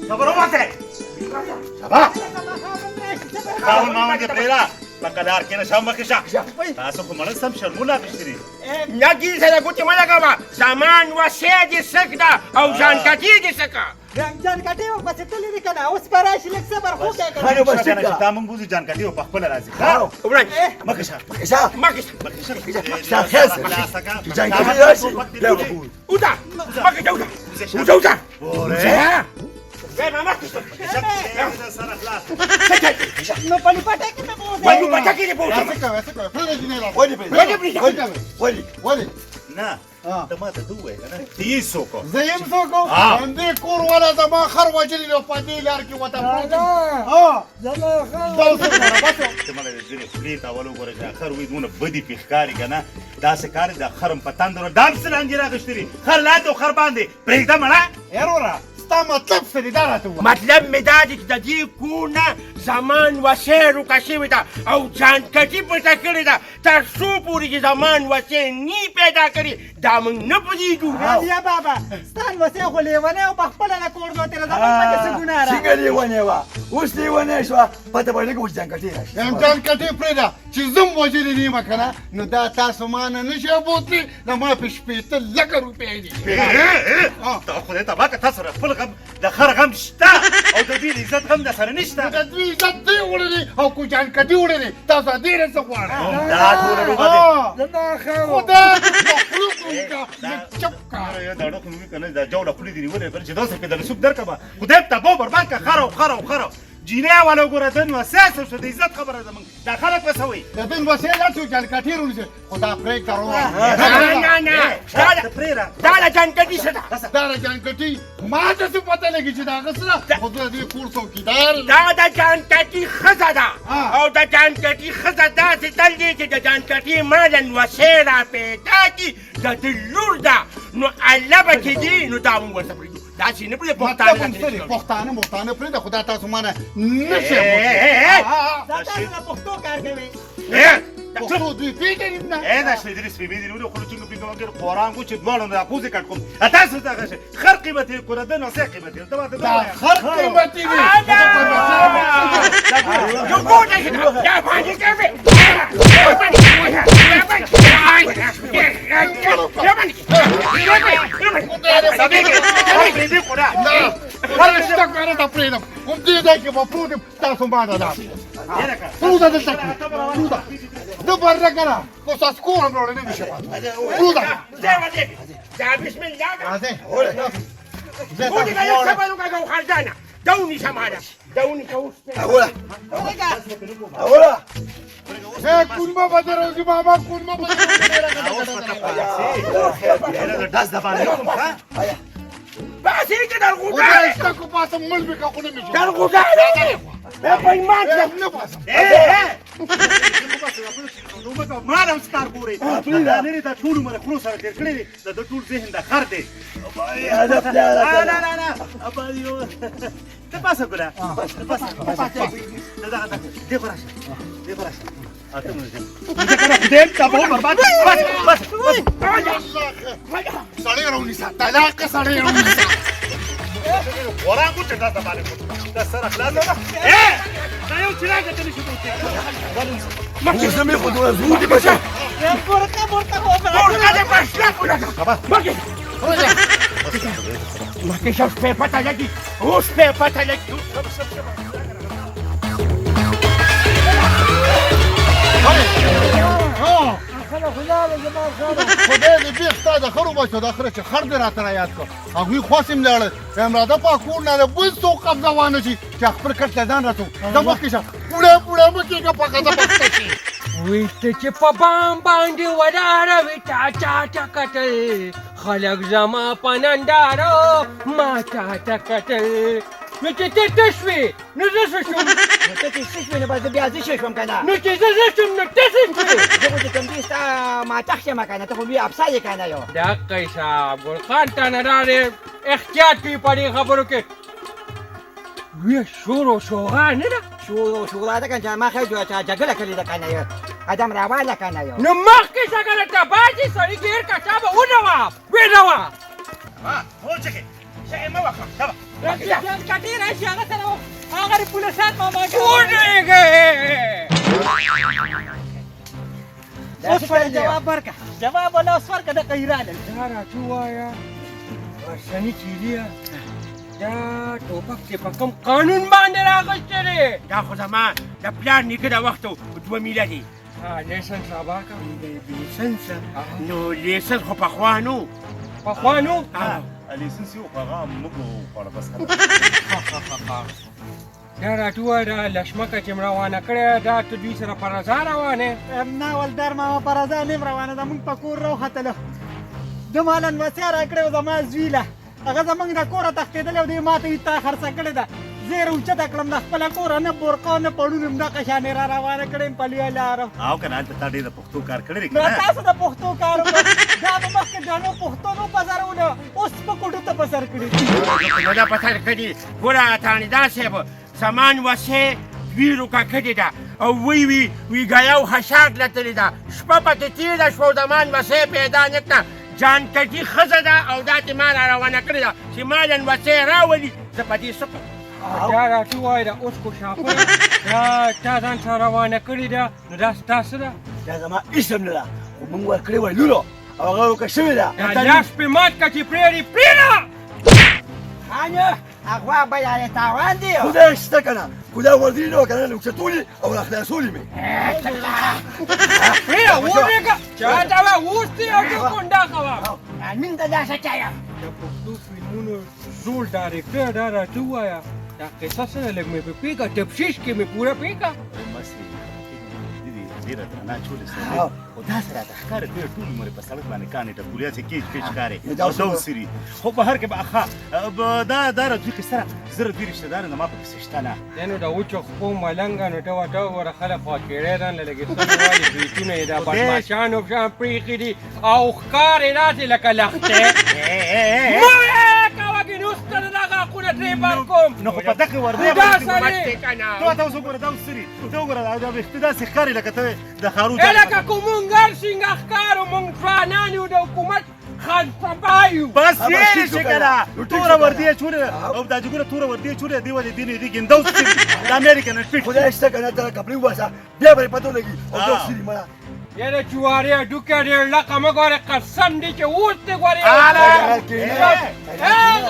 خبرو ماته شبا خاون ماما دې پرېږده په کلار کې نه شم مخکې شه تاسو خو مړه سم شرمونه اخیستي نګي سره ګوتې مه لګوه زمان وسې دې سک ده او جانکټي دې سکه جانکټي ورپسې تللي دي که نه اوس به راشي لږ صبر خو کوې که نه چې تا مونږ بوځو جانکټي به پخپله راځي مخکې شه مخکې اوځه مخکې شه اوځه نو په پټه کې ولې نه ته ماته ته ووایې که نه ته یې څوک و زه یم څوک وم همدې کور والا زما خر وژلي دی او په دې لار کې ورته پروت یم ته مړه د ځینې خولې ته اول وګوره چې خر وایي دونه بدې پې ښکاري که نه داسې کار د خر په تندر ډام څه رانجې راغېشتي دي خر لاندې او خر باندې پرېږده مړه یاروره ستا مطلب څه دی دا راته ووایه مطلب مې دا دی چې د دې کور نه زمان وسې روکه شوې ده او جانکټي پټه کړې ده تر څو پورې چې زمان وسې نی پیدا کړي دا موږ نه پوهېږو یا بابا ستان وسې خو لیونی او په خپله نه کور دوتې زموږ پکې څه ګناه ده څنګه لیونې وه اوس لیونی شوه پته به لږه اوس جانکټې راشي یم جانکټې پرېږده چې زم وژلې دي یمه که نه نو دا تاسو ما نه نه شئ بوتلی نو ما پې شپېته لکه روپۍ دي ته خدای تباه که تاسو سره خپل غم د خر غم شته او د دوی د عزت غم در سره نشته د دوی عزت دوی وړلي او کو جانکټي وړلي تاسو ډېره څه غواړئ دا ټوله لوبه دي خدا مخلوق وکړه چپ کار یو دا ډوک مې کنه دا جوړه خولې دي نیولې بل چې داسې په د سوق درکبه خدای ته بو برباد کا خر جینه والا ګوره دن اساس شو د عزت خبره ده موږ دا خلک وسوي د دین وسیله څو جانکټي ورولې خدا پرې کارو نه دا د جانکټي څه ده دا جانکټي ما ته څه پته لګي چې دا غسره خدای دې کور څوکیدار دا د جانکټي ښځه ده او د جانکټي ښځه داسې تل دی چې د جانکټي مالن وسې را پیدا کړي د ده لور ده نو الله به چې دي نو دا موږ ورته پرېږدو داسې نه پرېږدو پښتانه پرېږده خو دا تاسو ما نه نشئ دا تاسو نه پښتو کار کوي پښتو دوی پېژني نه دا شېدري سپېبې دي نو خو چې په کومه کې قرآن کو چې دواړو نه اپوزي کټ کوم تاسو ته غشه خر قیمتي کړه د نو څه قیمتي دا خر قیمتي دي یو ګوډه کې دا باندې کوي تاسو باندې دا پرودا دلته کې پرودا د بره کنه کو تاسو کوم وروړل نه شي پرودا دا بسم الله راځه ګوډه کې یو سبا نو کاغو خالدانا دوني سماده دوني کوسته اوله کونما باندې روزي بابا کونما باندې داس د باندې کوم ها بس هیڅ در غوډه استا کو پاسه مول به کا خونه نشي در غوډه په پیمان نه پاسه ما نو ستار ګوري دا لري دا ټول مر خلوص سره تیر کړی دا ټول ذهن د خر دی هدف نه ابا یو ته پاسه ګره پاسه دا دې خراشه اته مونږ دې ته په برباد بس سړی راونی سات طلاق سړی راونی سات ورا کو ته دا باندې دا سره خلاص ده دا یو چراغ ته نشي کوته اوس مې خو دوه زودي بچا ورته ورته دې پښلا کوله مګي مګي شاف په پتا لګي اوس په پتا لګي خدای دې بیخ تا د خرو بچو د اخره چې خر دې راته رایاد کړ هغوی خواسم لاړل وایم راځه په کور نه د بل څوک قبضه وانه شي چې خپل کټ له ځان راڅو ته مخکې شه پوړه مه کېږه په قضا پسته شي وی ته چې په بام باندې ولاړه وي چا کتل خلک زما په نندارو ما چا کتل نو چې ته څه شوې نو زه څه شوم ته چې څه شوې نو بس بیا زه څه شوم که نه نو چې زه شوم نو ته څه شوې زه خو چې کوم دي ستا ماتښ یم که نه ته خو لوی افسر یې که نه یو دقی صاحب ګلخان ته نه راغې احتیاط کوي په دې خبرو کې وی شور و شوغا نه ده شورا ده که ما خیلی جګړه کړې ده که نه یو ادم راواله که نه یو نو مخکې څنګه ته باسي سړي ګیر کچا به ونوه وینوه ها هو چکه شي مه وکړه جان کټي راشي هغه سره هغه پولیسات ماما ټوډې گئے اوس پر جواب ورکا جواب ولا اوس ورکا د قیراله دا راځو وایا ورسنی چیلیا دا ټوپک چې په کوم قانون باندې راغشته دی دا خو زما د پلار نیکه د وختو 2 میله دي لیسنس راباکه لیسنس نو لیسنس خو پخوا نو پخوانو لیسنس یو هغه موږ خوړه بس دا راټوه دا لشمکه چې روانه کړې دا ته دوی سره په رضا روانې نه ولدار ماما پر ازا نیم روانه ده موږ په کور راوختلو د مالن وسیا راکړی زما زویله هغه زموږ د کوره تښتېدلی او دې ما ته ایتا خرڅه کړې ده زه یې راوچته کړم د خپله کوره نه بورقه نه پړون یم دغه شانې را روانه کړې په لویه لاره او که نه هلته تا ډېر د پښتو کار کړی دی که نو نه تاسو د پښتو کار وکړه دا به مخکې ډانو پښتو نو پزارونه اوس په کوټو ته په سر کړي نو دا په سر کړي ګوره تانیدا صاحب زمان وسې ویرو کا کړې ده او وی ګایو حشاد لتلې ده شپه پکې تېره شوه او زمان وسې پیدا نه کړه جان کټي ښځه ده او دا چې ما را روانه کړې ده چې ما نن وسې راولي زه په دې څه کوم دا راټوه دا اوس کو شاپه دا تا ځان سره روانه کړې ده نو دا ستاسو ده دا زما اسم نه ده خو موږ ورکړې وای لولو او هغه ورکړه شوې ده دا لاس پې مات کړه چې پرېږدي پرېږده خانه هغه به یې تاوان دی خدای شته که نه خدای وردي نه که نه لوکچتولي او راخلاصولي مې پرېږده ورېږه چا ته وه اوس دې او ته کونډه کوه نن ته دا څه چایم د پښتو فلمونو زوړ ډایرکټر دا راته ووایه دا قصه څه لږ مې په پېږه تفشیش کې مې پوره پېږه ډېره درنه چولې سره خو داسې راته ښکاري ډېر ټول عمر یې په سړک باندې کاڼې ټکولیا چې کېچ پېچ ښکاري او ډول سري خو بهر کې به ښه دا راځي قصه را زه دوی رشته دار زما په کیسې شته نه دی نو د وچو خپو ملنګه نو ته ورته وګوره خلک خوا کېړی رانه لګېستنې والي بریتونه یې دا بدماشانو شان پرېښي دي او ښکار یې داسې لکه لښتې مه وایه کوه کې نو ستنه دغه حقونه ترې بر کوم نو خو په دغه وردی دا سړی ته اوس وګوره دا اوس سري ته وګوره دا ویښته داسې ښکاري لکه ته د خاروج لکه کومونګر څنګه ښکارو مونږ ځوانان یو د حکومت خانسبا یو بس یې شي که نه توره وردی یې چولې او دا چې ګوره توره وردی یې چولې دې ولې دې نه دې ګنده اوس سري د امریکن فټ خدای شته که نه ته کپړې وباسه بیا به یې پته ولګي او دا سري مړه یاره چوارې ډوکه ډېر لکه مه ګورې قسم دی چې اوس دې ګورې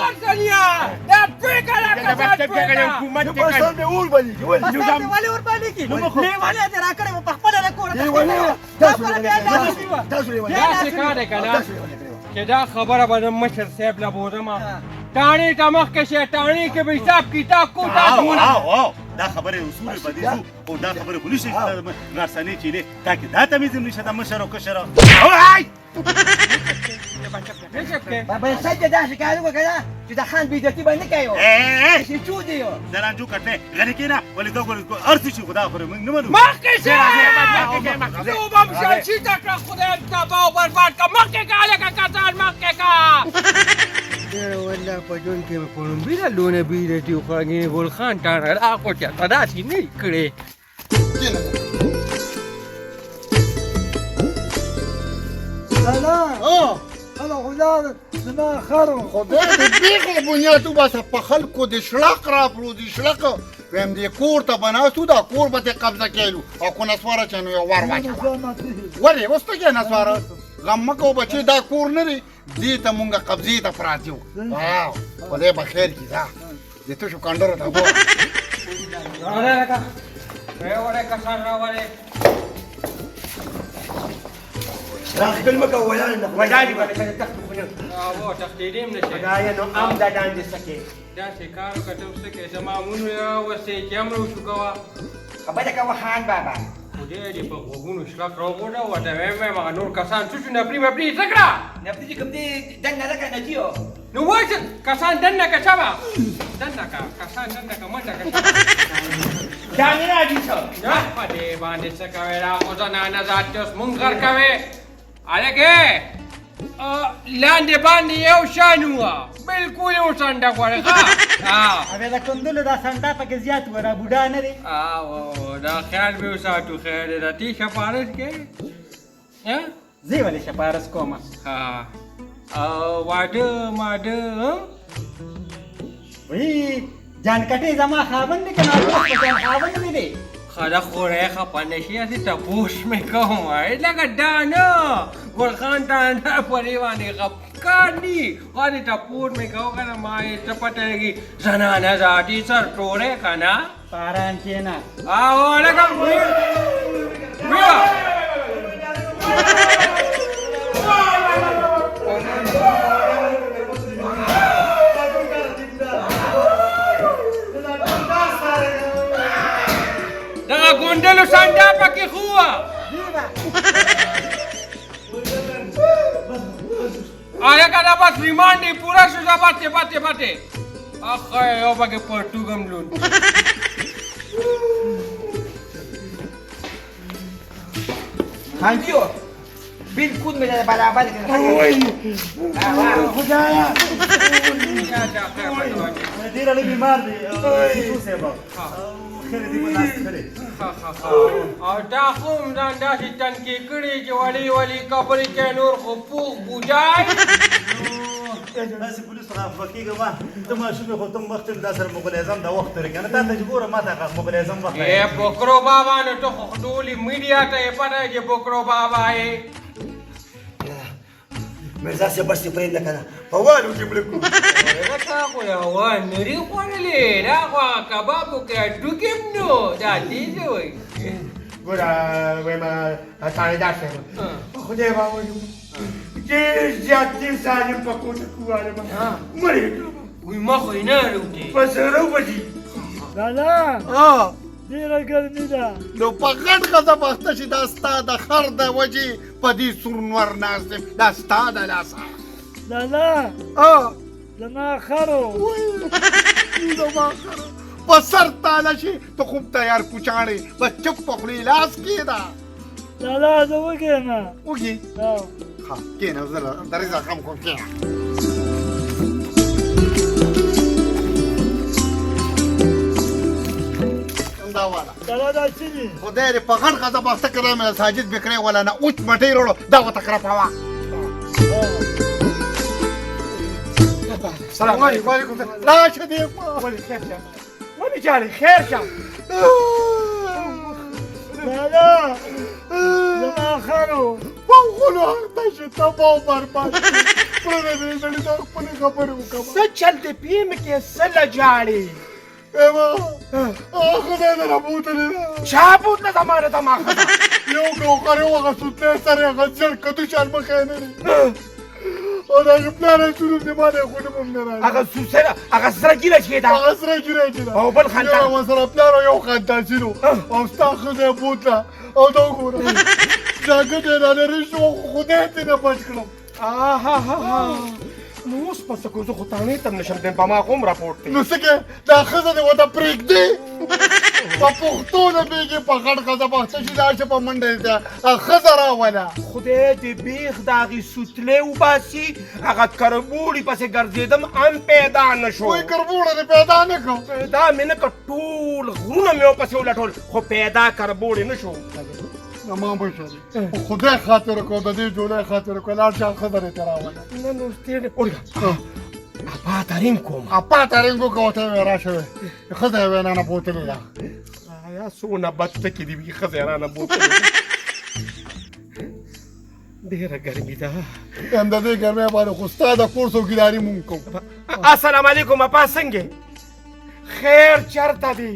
غرسنیا دا پرېږه لکه پاکستان مې اور بلیږي ولې پاکستان مې ولې ورباندې کي لیوانې دې راکړې وه په خپله د کوره داسې کار دی که نه چې دا خبره به د مشر صاحب له بوزمه ټاڼې ته مخکې شي ټاڼې کې به حساب کتاب کو تاسو دا خبره اصول بدې زو او دا خبره خو نشي غرسنې چیلې تا کې دا تمیز هم نشته د مشر او کشر بابا سجده داسې کار وکړه که نه چې د خان بېعزتي به نه کوي چې چو دی زه رانجو کټې غني کېنه ولې دا ګورې هر څه شي خو دا خو موږ نه منو مخکې شه زه به هم شلشي ته کړه خدای تباه او برباد کړه مخکې که هلکه کسان مخکې که ډېره والله په ژوند کې مې کولمبي لونه بېعزتي وکړه ګینې ګل خان ټاڼه دا خو چېرته داسې نه یې کړې سلام خدا زما خرم خدای دې بیخي بنیاد وباسه په خلکو د شړق راپرودي شړق ویم دې کور ته به ناست وو دا کور به ترې قبضه کړو او که نسواره چې نو یو ور واچوه ولې اوس ته کې نسواره غم مه کوه بچې دا کور نه دی دې ته مونږ قبضې ته پراته وو واو خدای به خیر کړي ځه دې تشو کنډرو ته ګوره راولې لکه راولې کسان راولې راخل مکه ویان نه ودانې باندې کله تخت خونه او تختیدیم نشي خدایا نو ام دا داندې سکے دا شکار کته اوس کې زمامونو یا وسې کیمرو شو کوا خبره کوه خان بابا خدای دې په غوګونو شلک راوړه وته مې ما نور کسان څه نه پری څنګه نبدي چې کوم دې دنه راکا نه دیو نو وایي کسان دنه کا چابا دنه کا کسان دنه کا منډه کا جانې راځي څه یا په دې باندې څه کوي را خو ځنه نه ځاتوس مونږ غر کوي الګه لاندې باندې یو شانو بالکل یو څنډه غوړه ها اوبه دا کندلو دا سنډا پکې زیات ورا بوډا نه دی او دا خیال به وساتو خیر دې تی شپارس کې ها زی ولې شپارس کومه ها او واده ماده وی جانکټې زما خاوند دی که ناروغ خاوند مې دی خدا خوره خپنشي اسی تپوش مې کوم لکه دانه ګل خان دانه پریوانې خپکانی خاني تپور مې کو کنه ما یې چپټېږي زنانه ذاتی سر ټوره کنه پاران کېنا او لکه ویا دغه ګوندلو سانډا پکې خو آیا کنه بس ریمانډ پورا سزا باته اخ یو پکې پرتګم لون حاجیو بالکل میره برابر خدایا ډېر اړین بیمار دی څه سبب خیر دې په لاس کړي او دا کوم ځان داسې تنکي کړي چې ولی کبرې کې نور خو پوخ بوجای داسې پولیس خفکیږه ما ته ماشومې خو ته مخکې دا سره مغل اعظم دا وخت لري که نه تا ته چې ګوره ما ته مغل اعظم وخت ای بکرو بابا نو ته خو ټولې میډیا ته یې پته چې بکرو بابا یې مرزا سے بس پرېږده که نه په والو کې مړه کړو تا خو یوه نري خوړلې دا خو کبابو کې ډوکې نو دا دې وایي ګوره وایم تاریدار صاحب خدای به وایي ډېر زیات ډېر ظالم په کوټه کې واله به مړې کړم وی ما خو یې نه روټې په زړه وبځي لالا ډېره ګرمي ده نو په غټ ښځه بخته چې دا ستا د خر د وجې په دې سورنور ناست یم دا ستا د لاسه لالا زما خرو زما خر په سر تاله شي ته خوب تیار کوچاڼې بس چپ په خولې لاس کېده لالا زه وږیم وږي ښه کښېنه زه درې زخم خو کښېنه دا والا لالا دا څه دي خدای دې په غټ ښځه بخته کړی مې ساجد بکرې ولا نه اوچ مټۍ وروړو دا ورته کرپوه سلام علیکم وعلیکم السلام راشه دې ولې خیر شه ولې جاري خیر شه لالا زما خرو وغولو هغته چې تباه و برباد پرې دې سړي ته خپلې خبرې وکړه څه چل دې پیم کې څه لجاړې ایوه خدای دې رابوتلې ده چا بوتله زمانه ته ما ښځه یو ګوښر یو هغه سوتلی سر یې هغه زیړ کدو شان مخی نه دی او د هغې پلار یې سور دی ما نه یې خو نوم هم نه راځي هغه سوسره هغه سره ګیله چې ده هغه سره ګیره چې ده او بل خاندان. یو ورسره پلار او یو خاندانسي و او ستا ښځه یې بوتله او دا وګوره جاکټ یې رانرې شو خدای دې نه بچ کړم نو اوس پس کو زه خو تانې ته نشم دی په ما هم راپورټ دی نو څه کې دا ښځه دې ورته پرېږدي په پښتو نه پوهېږي په غټ ښځه بخته شي لاړ شه په منډه یې ته ښځه راوله خدای دې بیخ د هغې سوتلې وباسي هغه کربوړي پسې ګرځېدم هم پیدا نه شو وایي کربوړه دې پیدا نه کړم پیدا مې نه کړ ټول غرونه مې ورپسې ولټول خو پیدا کربوړي نه شو زما بشه خدای خاطر وکړو د دې جولای خاطر وکړو لاړ شه ښځه دې ته راوله نه نو ستېړې اورګه اپا تارین کوم اپا تارینګ وکړه ورته یې ویې راشه ښځه یې ویې نه بوتلې ده یا څونه بد ټکې دي وي ښځه یې رانه بوتلې ډېره ګرمي ده یم د دې ګرمۍ باندې خو ستا د کور څوکیداري مونږ کوو السلام علیکم اپا څنګه خیر چرته دی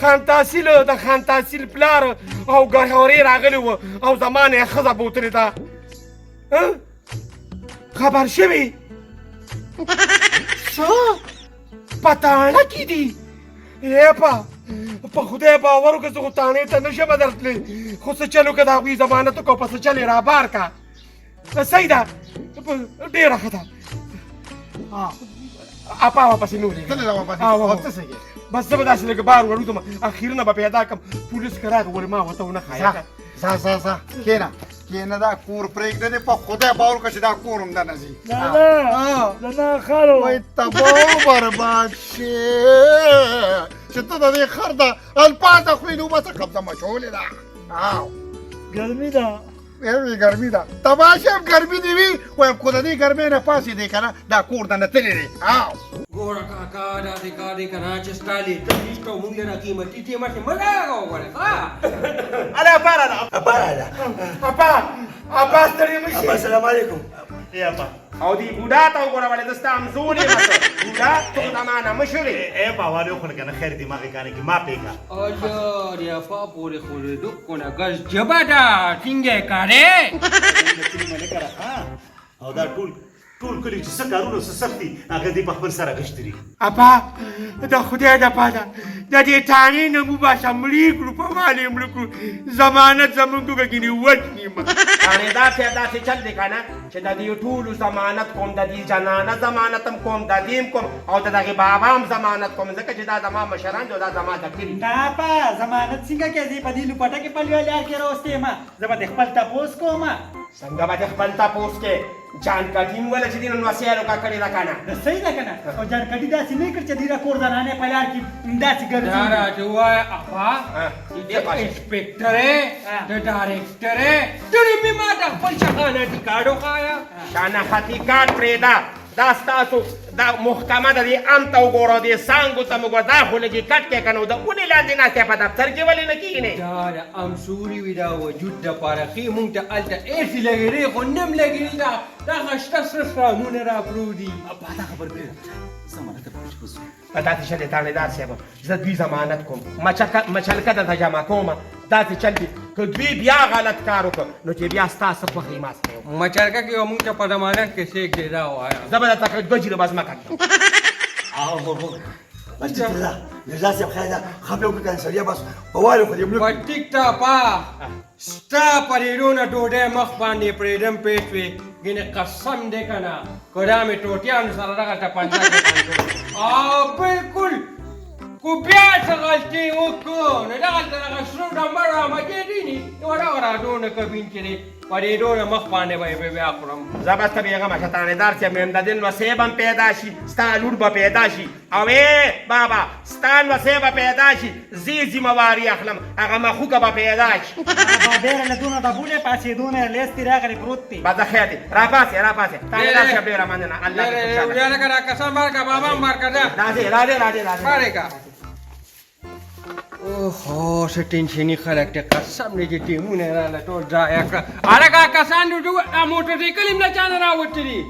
خان تحصیل د خان تحصیل پلار او ګهورې راغلی و او زما نه یې ښځه بوتلې ده خبر شوي څه په تاڼه کې دي په خدای باور وکړه زه خو تاڼې ته نه شم درتلی خو څه چل وکړه د هغوی ضمانت وکړه په څه چل یې رابار کړه صحیح ده ډېره ښه ده اپا واپسې نه ولېږه بس زه به داسې لږ بار وروځم اخرونه به پیدا کړم پولیس که راغی ولې ما ورته ونه ښایه ځه کښېنه کښېنه دا کور پرېږده دې په خدای باور وکړه چې دا کور هم دننه ځي لالا زما خرو وایي تباه و برباد شي چې ته د دې خر د الفاظ خولې نو بسه قبضه مچولې ده ګرمي ده ایوی ګرمي ده تماشه هم ګرمي دي وي وایم خو د دې ګرمۍ نه پاسېدی که نه دا کور ته نه تللی دی ګوره کاکا داسې کار دی که نه چې ستا لیټسټ او موږ لره قیمتي قیمت مه لګوه وګوره ښه الا بارا Apara. ابا ستړي مشي Assalamu alaikum. يا با او دی بوډا ته وګوره ولې دستا امزونې بوډا ته دا معنا مشورې اے باوالي خو کنه خیر دماغ کانه کی ما پیګه اجا ریا پا پورې خورې دک کنه ګز جبا دا ټینګه کارې ملک را او دا ټول کلی چې څه کارونه څه سختي هغه دې په خپل سره غشتري ابا دا خدای د پاده د دې تانی نه مو باشا مړی کړو په باندې مړ کړو ضمانت زمونږ کوګنی وټنی ما تانی دا څه چل دی کنه چې د دې ټول ضمانت کوم د دې جنانه ضمانت هم کوم د دې کوم او د دغه بابا هم ضمانت کوم ځکه چې دا زما مشران دا زما د کلی دا په ضمانت څنګه کې دې په دې لپټه کې پلوي لار کې راوستې ما زه به خپل تاسو کوم څنګه به خپل تاسو کې جان کټیم ولا چې دین نو سیالو کا کړی دا کنه د صحیح ده کنه او جان کډی داسې نه کړ چې دیره کور زنانه په لار کې داسې ګرځي دا راځوای ابا دې انسپکټر د ډایرکټر ټول می ما د خپل شخانه ټیکاډو خایا شانه حقیقت پرېدا دا ستاسو دا محکمه د دې ام ته وګوره دې سانګو ته موږ دا خو لګي کټ کې کنو دا اونې لاندې نه په دفتر کې ولې نه کینې دا د امسوري وی دا وجود د پارخي مونږ ته الته ایسی لګری خو نم لګری دا غشته سره مونږ را پرودي با دا خبر کړی زمانه ته پوښتنه په داسې شل تانیدار صاحب زه دوی ضمانت کوم مچلکه د جمع کوم داسې چل دي که دوی بیا غلط کار وکړ نو چې بیا ستاسو خوښې ماس کوم مچرکه کې مونږ ته په ضمانت کې سیک دی دا وایا زه به درته دوه جیره بس مه کوم Masjid Allah. Nirjasi am khayda. Khabe ko kan sariya bas. Bawali ko dimlu. پټیک تا پا ستا پریرونه ډوډۍ مخ باندې پریدم پیټ وي ګینه قسم دې کنه کدا مې ټوټیان سره راغله پنځه او بالکل کو بیا څه غلطي وکړو نه دا غلطه غشرو نمبر را مګې دي نو دا راډونه کبین کړي پریرونه مخ باندې وای بیا خورم زبسته بیغه ما تانیدار چې مې امدادین وسیب هم پیدا شي ستا لور به پیدا شي او ای بابا ستان وسیب پیدا شي زی ذمہواری اخلم هغه مخوکه به پیدا شي با ډېر له دونه د بوله پاسې دونه لیستي راغلی پروت دی بعد خیر دی را پاسه تانیدار شه ډیر مننه الله دې خوشاله یا لکه قسم مارکا بابا مارکا دا راځي مارکا اوه څه ټینشني خلک ته قسم دې چې ټیمونه راله ټول ځای کړه اره کا کسان موټر سایکل هم نه چانه راوتلی